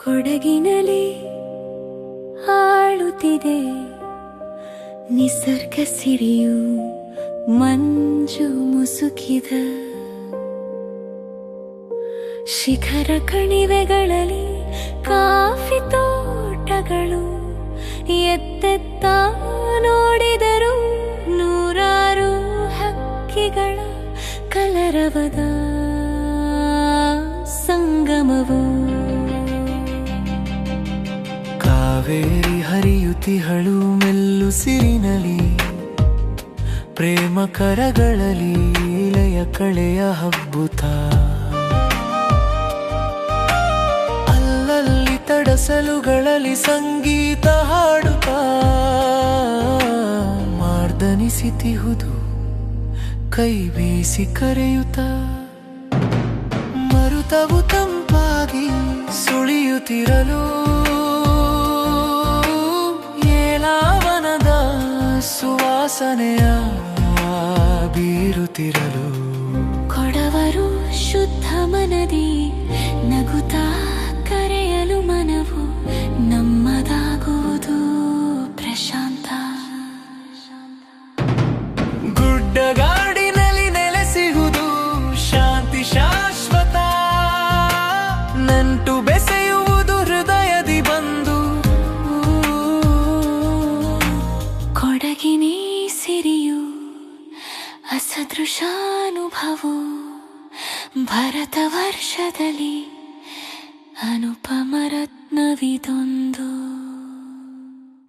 ಕೊಡಗಿನಲ್ಲಿ ಆಳುತ್ತಿದೆ ನಿಸರ್ಗ ಸಿರಿಯು, ಮಂಜು ಮುಸುಕಿದ ಶಿಖರ ಕಣಿವೆಗಳಲ್ಲಿ ಕಾಫಿ ತೋಟಗಳು, ಎತ್ತೆತ್ತ ನೋಡಿದರು ನೂರಾರು ಹಕ್ಕಿಗಳ ಕಲರವದ ಸಂಗಮವು. ಕಾವೇರಿ ಹರಿಯುತಿಹಳು ಮೆಲ್ಲು ಸಿರಿನಲಿ, ಪ್ರೇಮ ಕರಗಳಲ್ಲಿ ಲಯ ಕಳೆಯ ಹಬ್ಬುತ್ತ. ಅಲ್ಲಲ್ಲಿ ತಡಸಲುಗಳಲ್ಲಿ ಸಂಗೀತ ಹಾಡುತ್ತಾ ಮಾರ್ದನಿಸಿತಿಹುದು ಕೈ ಬೀಸಿ ಕರೆಯುತ್ತ. ಮರುತವು ತಂಪಾಗಿ ಸುಳಿಯುತ್ತಿರಲು, ಏಲಾವನದ ಸುವಾಸನೆಯ ಬೀರುತ್ತಿರಲು. ಕೊಡವರು ಶುದ್ಧ ಮನದಿ ನಗುತ್ತಾ ಕರೆಯಲು, ಮನವು ನಮ್ಮದಾಗುವುದು ಪ್ರಶಾಂತ. ಗುಡ್ಡಗಾಡಿನಲ್ಲಿ ನೆಲೆಸಿಹುದು ಶಾಂತಿ ಶಾಶ್ವತ, ನಂಟು ಬೆಸೆಯುವುದು ಹೃದಯದಿ ಬಂದು. ಕೊಡಗಿನೇ ಸಿರಿಯು ಅಸದೃಶಾನುಭವವು, ಭರತ ವರ್ಷದಲ್ಲಿ ಅನುಪಮ ರತ್ನವಿದೊಂದು.